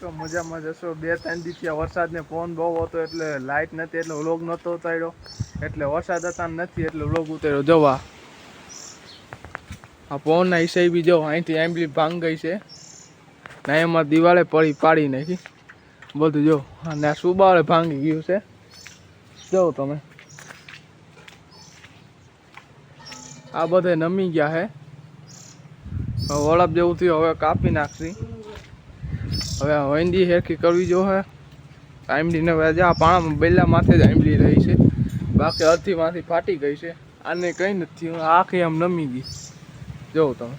તો મજામાં જશો. 2-3 દિવસથી વરસાદને પવન બહુ હતો એટલે લાઇટ નથી એટલે વ્લોગ નહોતો ઉતાર્યો. એટલે વરસાદ હતા નથી એટલે વ્લોગ ઉતાર્યો. જવા આ પવનના હિસાબે જો અહીંથી આંબલી ભાંગ ગઈ છે ને એમાં દિવાળે પાડી નાખી બધું જો. અને આ સુબાળે ભાંગી ગયું છે જો તમે. આ બધે નમી ગયા હે. વળપ જેવું થયું હવે કાપી નાખશી. હવે વંડી હેરખી કરવી જો હે. આંબલીને આ પાણામાં બેલા માથે જ આંબલી રહી છે, બાકી અડધીમાંથી ફાટી ગઈ છે. આને કંઈ નથી, આખી આમ નમી ગઈ જોઉં તમે.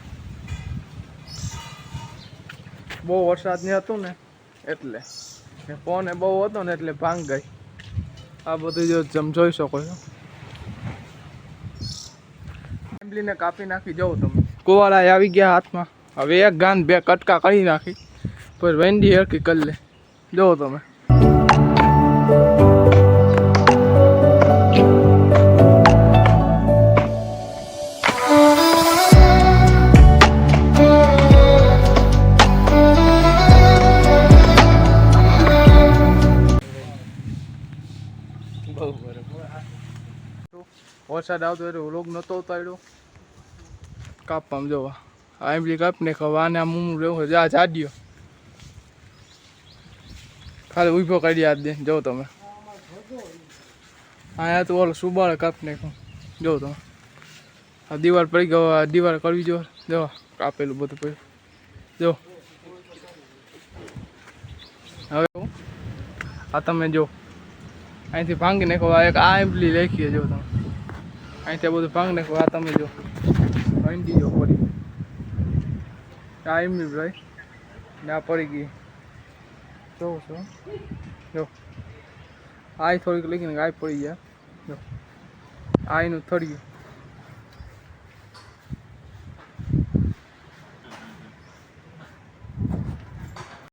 બહુ વરસાદ ને હતું ને એટલે પવન બહુ હતો ને એટલે ભાંગ ગઈ. આ બધું જો તમે જોઈ શકો છો. આંબલીને કાપી નાખી જવું તમે. કુવાડા આવી ગયા હાથમાં. હવે એક ગાન 2 કટકા કરી નાખી પછી વેંડી હેરખી કરી લે જો તમે. વરસાદ આવતો એટલે વ્લોગ નહોતો ઉતાર્યો. કાપવામાં જોવા આંબલી કાપને ખવાને આમ ઊંઘ રહેવું જા જાડ્યો ખાલી ઊભો કરી યાદ દે જો તમે. અહીંયા તો ઓલો સુબાળે કાપ નાખો જો તમે. આ દિવાળ પડી ગયો, દિવાળ કરવી જો જો કાપેલું બધું પડ્યું જો. હવે આ તમે જો અહીંથી ભાંગી નાખો. એક આ આંબલી લેખીએ જો તમે. અહીંથી બધું ભાંગી નાખો. આ તમે જો ભંડી જો પડી આ આંબલી ભાઈ ને આ પડી ગઈ જોઉં છો જો. આ થોડીક લઈને આ પડી ગયા જો. આ એનું થળિયું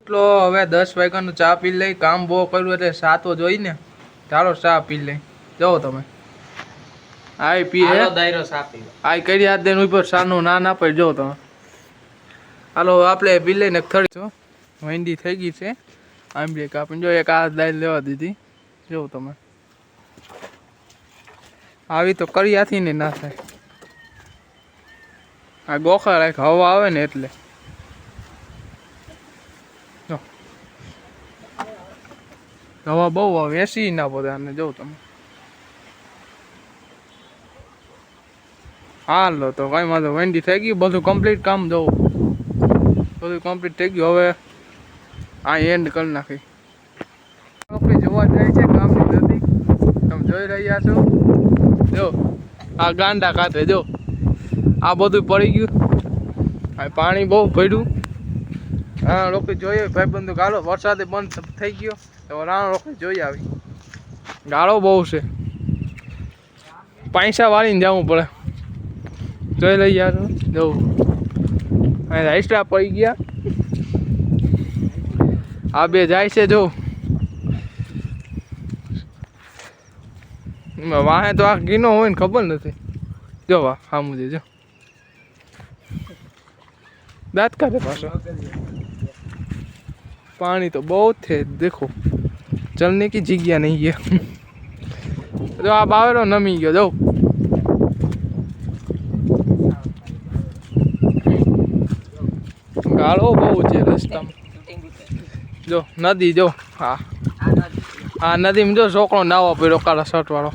એટલો. હવે 10 વાગ્યાનું ચા પી લઈ. કામ બહુ કર્યું એટલે ચા તો જોઈ ને. ચાલો ચા પી લઈ જાઓ તમે. આ પી દાયરો ચા પી આ કરી હાથ દે ઉપર સાનું ના પડી જાઓ તમે. હાલો આપણે પી લઈને થળી છો વંડી થઈ ગઈ છે. આંબલી કાપીને જો એક આ દાળ લેવા દીધી જો તમે. આવી તો કરિયાથી ને ના થાય. આ ગોખા રાખ હવા આવે ને એટલે હવા બહુ આવે એસી ના પોતાને જો તમે. હાલો તો કઈ વાંધો. વંડી થઈ ગઈ બધું કમ્પ્લીટ. કામ જવું બધું કમ્પ્લીટ થઈ ગયું. હવે આ એન્ડ કરી નાખી. નોકરી જોવા જાય છે ગામની નદી તમે જોઈ રહ્યા છો જો. આ ગાંડા કાંઠે જો આ બધું પડી ગયું. આ પાણી બહુ પડ્યું. રાણા લોકો જોઈએ ભાઈબંધુ ગાળો. વરસાદે બંધ થઈ ગયો તો રાણા લોકો જોઈ આવી. ગાળો બહુ છે. પૈસા વાળીને જવું પડે. જોઈ લઈ યાર જવું. એક્સ્ટ્રા પડી ગયા. આ બે જાય છે જો. વાહે તો આ ગીનો હોય ને ખબર નથી જો. વાહ હા મુજે જો દાંત કાઢે પાછો. पानी तो बहुत थे देखो, चलने की जगह नहीं है। जो आप आवे नमी गयो जो गाड़ो बहुत है रस्ता में जो नदी जो हाँ हाँ नदी में जो छोकरो नावा पड़ो काला शर्ट वालों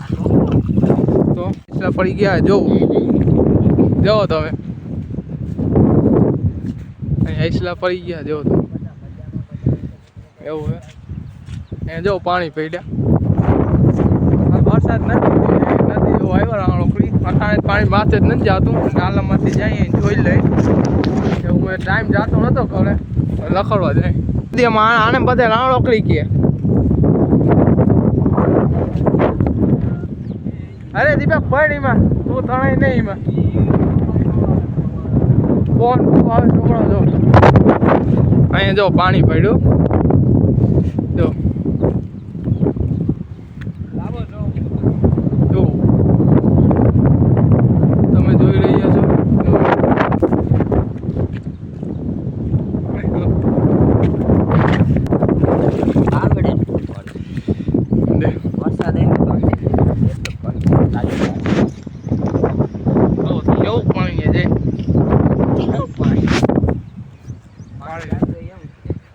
तो इसलिए पड़ी गया है जो जो तमें इसलिए पड़ी गया जो तो એવું હે એ જો પાણી પડ્યા વરસાદ નથી જો આવ્યો રાણોકડી અટાણે પાણી માથે જ નથી જાતું નાલામાંથી જઈએ જોઈ લઈ હું ટાઈમ જાતો નતો ઘરે લખડવા જાય આને બધે રાણોકડી કે અરે દીપક પડ એમાં તું તણાય નહીં એમાં કોણ આવે છોકરો જો અહીંયા જો પાણી પડ્યું જો તમે જોઈ રહ્યા છો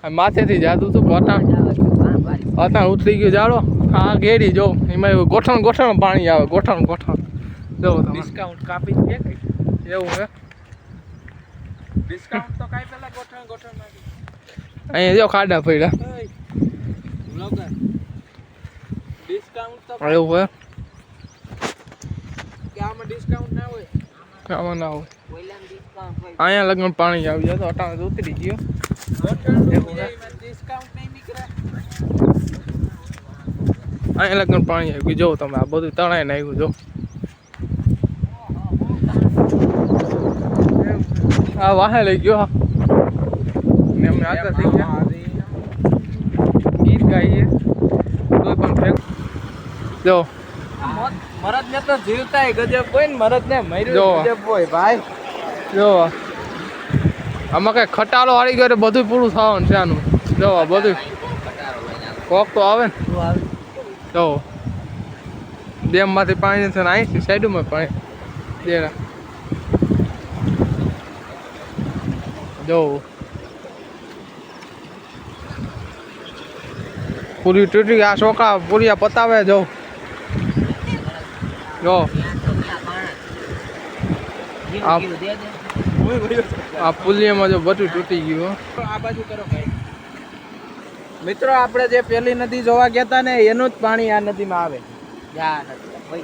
આ માથેથી જાતું હતું અટાણ ઉતરી ગયું જાડો આ ઘેરી જો એમાં એવું ગોઠણ પાણી આવે ગોઠણ જો ડિસ્કાઉન્ટ કાપી દે કઈ એવું હે ડિસ્કાઉન્ટ તો કાઈ પેલા ગોઠણ નાખી અહીંયા જો ખાડા પડ્યા બ્લોગર ડિસ્કાઉન્ટ તો એવું હે કે આમાં ડિસ્કાઉન્ટ ના હોય આમાં ના હોય ઓઈલામાં ડિસ્કાઉન્ટ હોય અહીંયા લગ્ન પાણી આવી જાય તો અટાણે તો ઉતરી ગયો ડિસ્કાઉન્ટ નહીં નીકળે અહીંયા લગ્ન પાણી આવી ગયું જો તમે આ બધું તણાઈ નાખ્યું જો આ વાહે લઈ ગયો ને અમે આગળ થઈ ગયા ગીત ગાઈએ કોઈ પણ ફેંક જો મરદ ને તો જીવતા ગજબ હોય ને મરદ ને જો. મર્યું ગજબ હોય ભાઈ જો આમાં કઈ ખટાલો હારી ગયો બધું પૂરું થવાનું છે આનું જો આ બધું કોક તો આવે ને જો ડેમમાંથી પાણી છે ને અહીં સાઈડમાં પાણી દેરા જો પૂરી તૂટી આ છોકરા પૂરી પતાવે જો આ પુલિયામાં જો બધું તૂટી ગયું હો. આ બાજુ કરો ભાઈ મિત્રો આપણે જે પેલી નદી જોવા ગયા હતા ને એનું જ પાણી આ નદીમાં આવે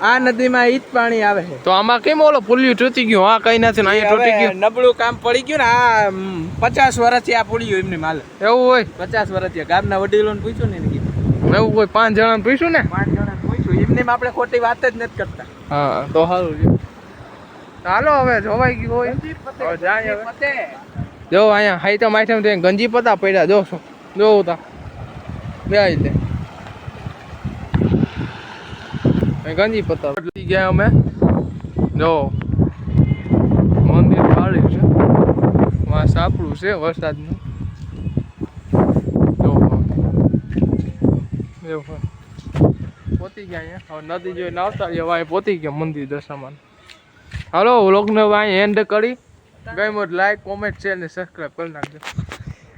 આ નદીમાં ઈ જ પાણી આવે છે તો આમાં કેમ ઓલો પુલિયું તૂટી ગયું હા કઈ નથી ને અહીંયા તૂટી ગયું નબળું કામ પડી ગયું ને આ 50 વર્ષથી આ પુલિયું એમની માલ એવું હોય 50 વર્ષથી ગામના વડીલોને પૂછ્યું ને એને કીધું એવું કોઈ 5 જણાને પૂછ્યું ને 5 જણાને પૂછ્યું એમને આપણે ખોટી વાત જ નથી કરતા હા તો સારું છે ચાલો હવે જોવાઈ ગયું હોય હવે જાય હવે પતે જો અહીંયા હાઈટમ આઈટમ ત્યાં ગંજી પતા પડ્યા જો શું જોવું તા બે લે ગંજી પતા લઈ ગયા અમે જો મંદિર પાડ્યું છે વાં સાપડું છે વરસાદનું જો એવું પોતી ગયા અહીંયા હવે નદી જોઈને આવતા રહ્યા અહીં પોતી ગયા મંદિર દશામાં હાલો વ્લોગને અહીં એન્ડ કરી ગઈ મોટ લાઈક કોમેન્ટ શેર ને સબસ્ક્રાઈબ કરી નાખજો